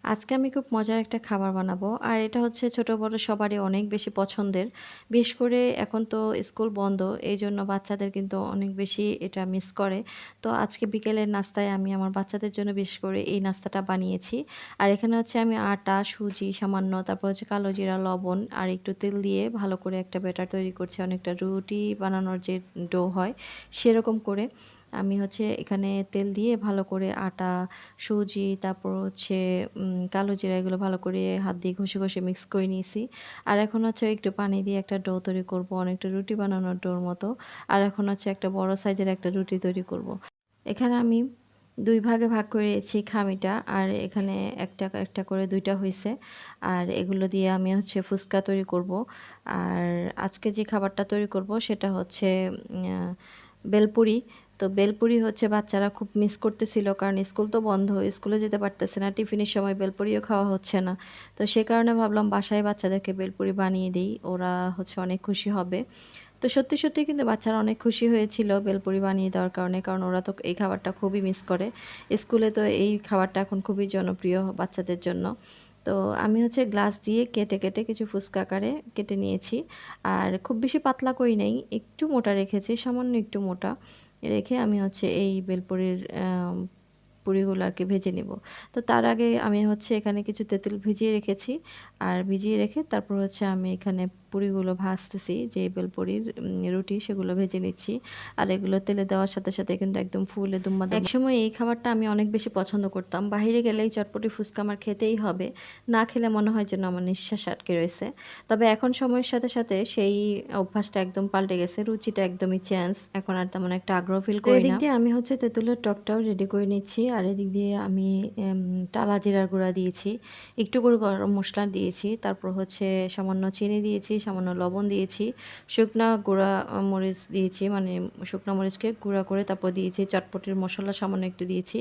আজকে আমি খুব মজার একটা খাবার বানাবো। আর এটা হচ্ছে ছোট বড় সবারই অনেক বেশি পছন্দের। বিশেষ করে এখন তো স্কুল বন্ধ। এইজন্য বাচ্চাদের কিন্তু অনেক বেশি এটা মিস করে। তো আজকে বিকেলের নাস্তায় আমি আমার বাচ্চাদের জন্য বিশেষ করে এই নাস্তাটা বানিয়েছি। আর এখানে হচ্ছে আমি আটা, সুজি সামান্য, তারপর হচ্ছে কালো জিরা, লবণ আর একটু তেল দিয়ে ভালো করে একটা ব্যাটার তৈরি করছি। অনেকটা রুটি বানানোর যে ডো হয় সেরকম করে। আমি হচ্ছে এখানে তেল দিয়ে ভালো করে আটা, সুজি, তারপর হচ্ছে কালো জিরা এগুলো ভালো করে হাত দিয়ে ঘষে, ঘষে মিক্স করে নিয়েছি। আর এখন হচ্ছে একটু পানি দিয়ে একটা ডো তৈরি করব, অনেকটা রুটি বানানোর ডোর মতো। আর এখন হচ্ছে একটা বড় সাইজের একটা রুটি তৈরি করব। এখানে আমি ২ ভাগে ভাগ করে নিয়েছি খামিটা। আর এখানে একটা, একটা করে ২ টা হইছে। আর এগুলো দিয়ে আমি হচ্ছে ফুচকা তৈরি করব। আর আজকে যে খাবারটা তৈরি করব সেটা হচ্ছে বেলপুরি। তো বেলপুরি হচ্ছে বাচ্চারা খুব মিস করতেছিল, কারণ স্কুল তো বন্ধ, স্কুলে যেতে পারতেছে না, টিফিনের সময় বেলপুরিও খাওয়া হচ্ছে না। তো সে কারণে ভাবলাম বাসায় বাচ্চাদেরকে বেলপুরি বানিয়ে দিই, ওরা হচ্ছে অনেক খুশি হবে। তো সত্যি সত্যি কিন্তু বাচ্চারা অনেক খুশি হয়েছিল বেলপুরি বানিয়ে দেওয়ার কারণে, কারণ ওরা তো এই খাবারটা খুবই মিস করে। স্কুলে তো এই খাবারটা এখন খুবই জনপ্রিয় বাচ্চাদের জন্য। তো আমি হচ্ছে গ্লাস দিয়ে কেটে কেটে কিছু ফুচকা আকারে কেটে নিয়েছি। আর খুব বেশি পাতলা করি নাই, একটু মোটা রেখেছি, সামান্য একটু মোটা রেখে আমি হচ্ছে এই বেলপুরির পুরিগুলো আর কি ভেজে নেব। তো তার আগে আমি হচ্ছে এখানে কিছু তেঁতুল ভিজিয়ে রেখেছি। আর ভিজিয়ে রেখে তারপর হচ্ছে আমি এখানে পুরিগুলো ভাজতেছি, যে বেলপুরির রুটি সেগুলো ভেজে নিচ্ছি। আর এগুলো তেলে দেওয়ার সাথে সাথে কিন্তু একদম ফুলে দুম্বা দুম্বা। একসময় এই খাবারটা আমি অনেক বেশি পছন্দ করতাম, বাইরে গেলেই চটপটি ফুচকা আমার খেতেই হবে, না খেলে মনে হয় যেন আমার নিঃশ্বাস আটকে রয়েছে। তবে এখন সময়ের সাথে সাথে সেই অভ্যাসটা একদম পাল্টে গেছে, রুচিটা একদমই চেঞ্জ, এখন আর তেমন একটা আগ্রহ ফিল করি না। এদিক দিয়ে আমি হচ্ছে তেঁতুলের টকটাও রেডি করে নিচ্ছি। আর এদিক দিয়ে আমি টালা জিরার গুঁড়া দিয়েছি, একটু করে গরম মশলা দিয়েছি, তারপর হচ্ছে সামান্য চিনি দিয়েছি, সামান্য লবণ দিয়েছি, শুকনা গুঁড়া মরিচ দিয়েছি, মানে শুকনা মরিচকে গুঁড়া করে তারপর দিয়েছি, চটপটির মশলা সামান্য একটু দিয়েছি,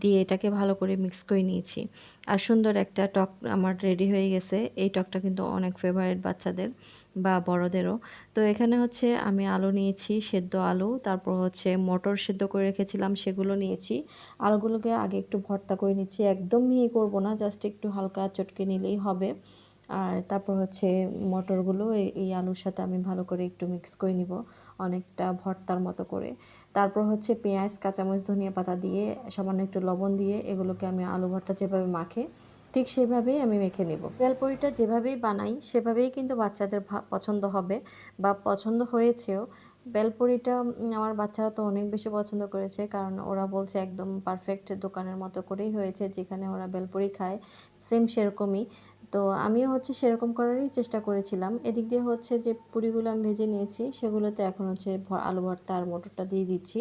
দিয়ে এটাকে ভালো করে মিক্স করে নিয়েছি। আর সুন্দর একটা টক আমার রেডি হয়ে গেছে। এই টকটা কিন্তু অনেক ফেভারিট বাচ্চাদের বা বড়দেরও। তো এখানে হচ্ছে আমি আলু নিয়েছি, সেদ্ধ আলু, তারপর হচ্ছে মটর সেদ্ধ করে রেখেছিলাম সেগুলো নিয়েছি। আলুগুলোকে আগে একটু ভর্তা করে নিচ্ছি, একদম মিহি করব না, জাস্ট একটু হালকা চটকে নিলেই হবে। আর তারপর হচ্ছে মটরগুলো এই আলুর সাথে আমি ভালো করে একটু মিক্স করে নিব, অনেকটা ভর্তার মতো করে। তারপর হচ্ছে পেঁয়াজ, কাঁচামরিচ, ধনিয়া পাতা দিয়ে সামান্য একটু লবণ দিয়ে এগুলোকে আমি আলু ভর্তা যেভাবে মাখে ঠিক সেভাবেই আমি মেখে নেব। বেলপুরিটা যেভাবেই বানাই সেভাবেই কিন্তু বাচ্চাদের পছন্দ হবে বা পছন্দ হয়েছেও। বেলপুরিটা আমার বাচ্চারা তো অনেক বেশি পছন্দ করেছে, কারণ ওরা বলছে একদম পারফেক্ট দোকানের মতো করেই হয়েছে, যেখানে ওরা বেলপুরি খায় সেম সেরকমই। তো আমিও হচ্ছে সেরকম করারই চেষ্টা করেছিলাম। এদিক দিয়ে হচ্ছে যে পুরিগুলো আমি ভেজে নিয়েছি সেগুলোতে এখন হচ্ছে আলু ভর্তা আর মটরটা দিয়ে দিচ্ছি।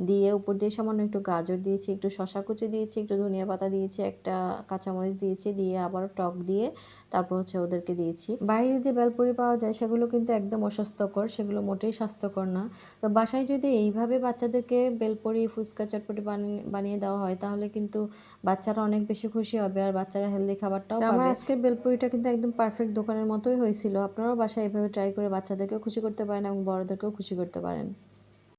দিয়ে উপর দিয়ে সামান্য একটু গাজর দিয়েছি, একটু শসা কুচি দিয়েছি, একটু ধনিয়া পাতা দিয়েছি, একটা কাঁচামরিচ দিয়েছি, দিয়ে আবার টক দিয়ে তারপর হচ্ছে ওদেরকে দিয়েছি। বাইরে যে বেলপুরি পাওয়া যায় সেগুলো কিন্তু একদম অস্বাস্থ্যকর, সেগুলো মোটেই স্বাস্থ্যকর না। তো বাসায় যদি এইভাবে বাচ্চাদেরকে বেলপুরি, ফুচকা, চটপটি বানিয়ে বানিয়ে দেওয়া হয় তাহলে কিন্তু বাচ্চারা অনেক বেশি খুশি হবে, আর বাচ্চারা হেলদি খাবারটাও পাবে। আমার আজকের বেলপুরিটা কিন্তু একদম পারফেক্ট দোকানের মতোই হয়েছিল। আপনারাও বাসায় এভাবে ট্রাই করে বাচ্চাদেরকেও খুশি করতে পারেন এবং বড়দেরকেও খুশি করতে পারেন।